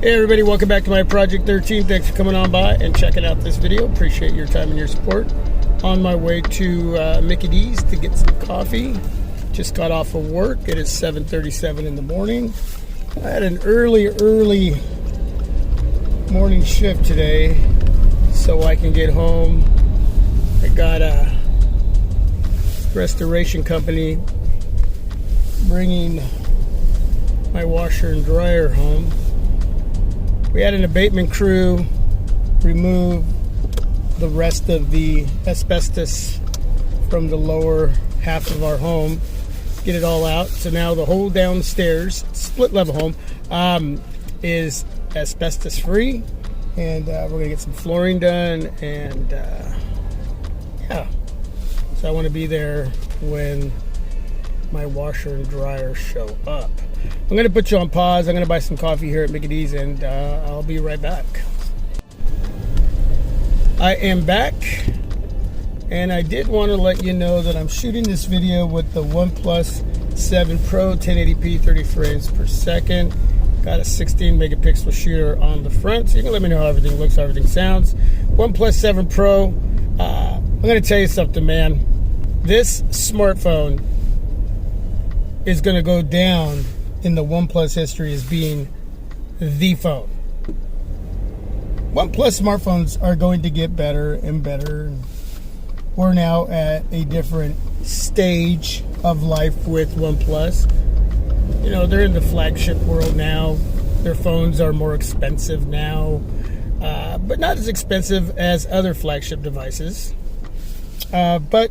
Hey everybody, welcome back to my Project 13. Thanks for coming on by and checking out this video. Appreciate your time and your support. On my way to Mickey D's to get some coffee. Just got off of work. It is 7:37 in the morning. I had an early morning shift today so I can get home. I got a restoration company bringing my washer and dryer home. We had an abatement crew remove the rest of the asbestos from the lower half of our home, get it all out. So now the whole downstairs, split level home, is asbestos free, and we're gonna get some flooring done, and yeah. So I want to be there when my washer and dryer show up. I'm going to put you on pause. I'm going to buy some coffee here at Mickey D's, and I'll be right back. I am back, and I did want to let you know that I'm shooting this video with the OnePlus 7 Pro 1080p 30 frames per second. Got a 16 megapixel shooter on the front, so you can let me know how everything looks, how everything sounds. OnePlus 7 Pro, I'm going to tell you something, man. This smartphone is going to go down in the OnePlus history as being the phone. OnePlus smartphones are going to get better and better. We're now at a different stage of life with OnePlus. You know, they're in the flagship world now. Their phones are more expensive now, but not as expensive as other flagship devices. But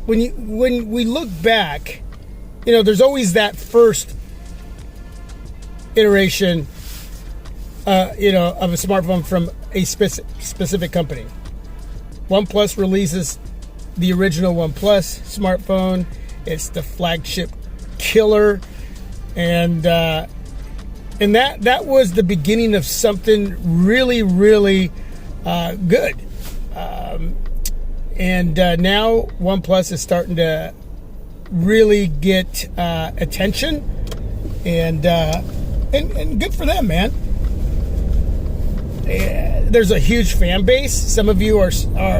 when we look back, you know, there's always that first iteration, you know, of a smartphone from a specific company. OnePlus releases the original OnePlus smartphone. It's the flagship killer, and that was the beginning of something really good. And now OnePlus is starting to really get attention, and good for them, man. There's a huge fan base. Some of you are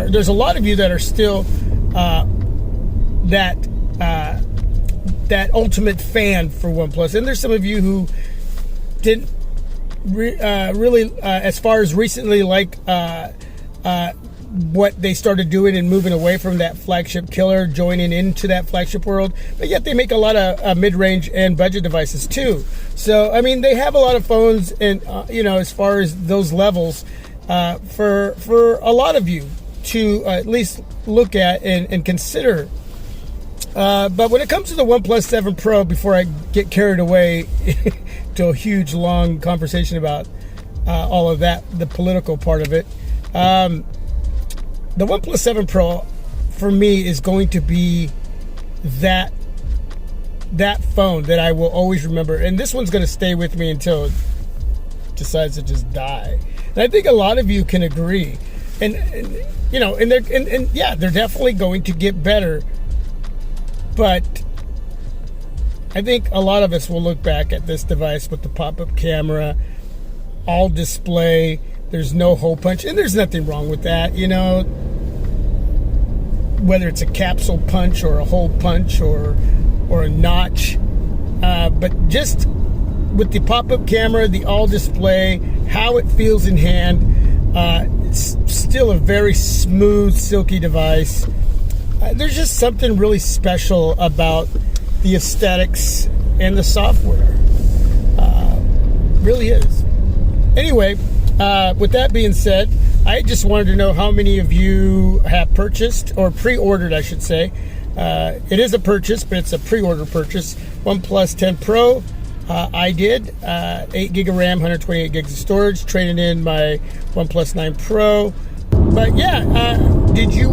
there's a lot of you that are still that ultimate fan for OnePlus, and there's some of you who didn't really, as far as recently, like what they started doing and moving away from that flagship killer, joining into that flagship world, but yet they make a lot of mid-range and budget devices too. So I mean, they have a lot of phones, and you know, as far as those levels, for a lot of you to at least look at and consider. But when it comes to the OnePlus 7 Pro, before I get carried away to a huge long conversation about all of that, the political part of it, the OnePlus 7 Pro, for me, is going to be that phone that I will always remember. And this one's going to stay with me until it decides to just die. And I think a lot of you can agree. And you know, and yeah, they're definitely going to get better. But I think a lot of us will look back at this device with the pop-up camera, all display. There's no hole punch, and there's nothing wrong with that, you know, whether it's a capsule punch or a hole punch or a notch. But just with the pop-up camera, the all display, how it feels in hand, it's still a very smooth, silky device. There's just something really special about the aesthetics and the software. Really is. Anyway, with that being said, I just wanted to know how many of you have purchased, or pre-ordered, I should say. It is a purchase, but it's a pre-order purchase. OnePlus 10 Pro, I did. 8 gig of RAM, 128 gigs of storage. Traded in my OnePlus 9 Pro. But yeah, did you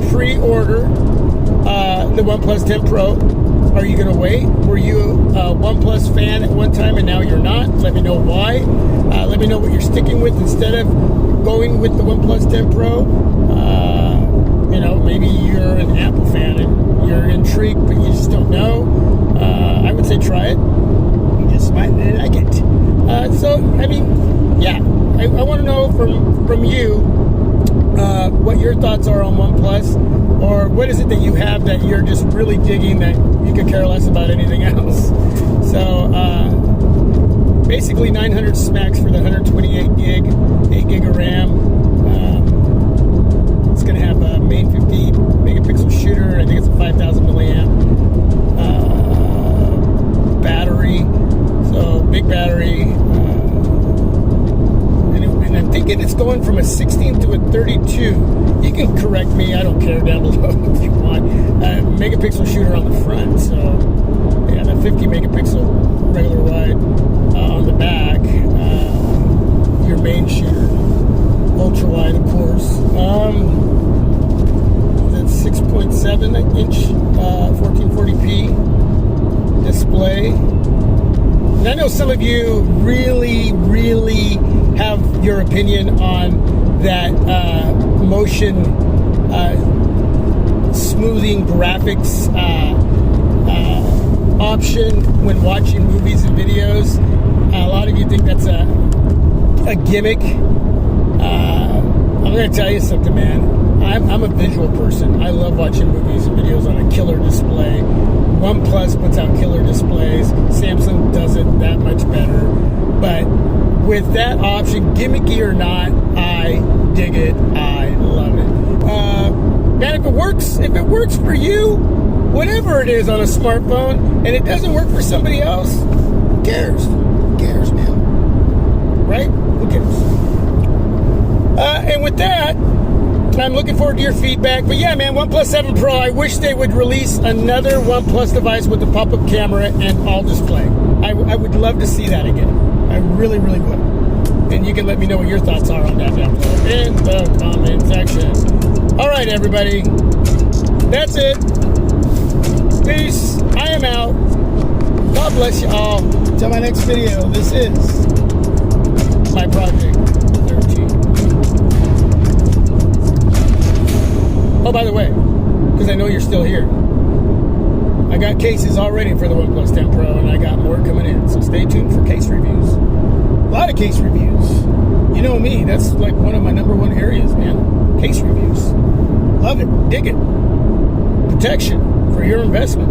pre-order the OnePlus 10 Pro? Are you going to wait? Were you a OnePlus fan at one time and now you're not? Let me know why. Let me know what you're sticking with instead of going with the OnePlus 10 Pro. You know, maybe you're an Apple fan and you're intrigued, but you just don't know. I would say try it. You just might like it. So, I mean, I want to know from you what your thoughts are on OnePlus, or what is it that you have that you're just really digging that you could care less about anything else. So basically 900 smacks for the 128 gig, 8 gig of RAM. It's going to have a main 50 megapixel shooter. I think it's a 5,000 milliamp battery. So big battery. And I'm thinking it's going from a 16 to a 32. You can correct me. I don't care down below if you want. Megapixel shooter on the front. So yeah, the 50 megapixel regular wide on the back. Your main shooter. Ultra wide, of course. That's 6.7 inch 1440p display. And I know some of you really have your opinion on that motion smoothing graphics option when watching movies and videos. A lot of you think that's a gimmick. I'm going to tell you something, man. I'm a visual person. I love watching movies and videos on a killer display. OnePlus puts out killer displays. Samsung does it that much better. But with that option, gimmicky or not, I dig it. I love it. Man, if it works for you, whatever it is on a smartphone, and it doesn't work for somebody else, who cares? Who cares, man? Right? Who cares? And with that, I'm looking forward to your feedback. But yeah, man, OnePlus 7 Pro, I wish they would release another OnePlus device with a pop-up camera and all display. I would love to see that again. I really would. And you can let me know what your thoughts are on that down below in the comment section. All right, everybody. That's it. Peace. I am out. God bless you all. Till my next video. This is my Project 13. Oh, by the way, because I know you're still here, I got cases already for the OnePlus 10 Pro, and I got more coming in. So stay tuned for case reviews. A lot of case reviews. You know me, that's like one of my #1 areas, man. Case reviews. Love it. Dig it. Protection for your investment.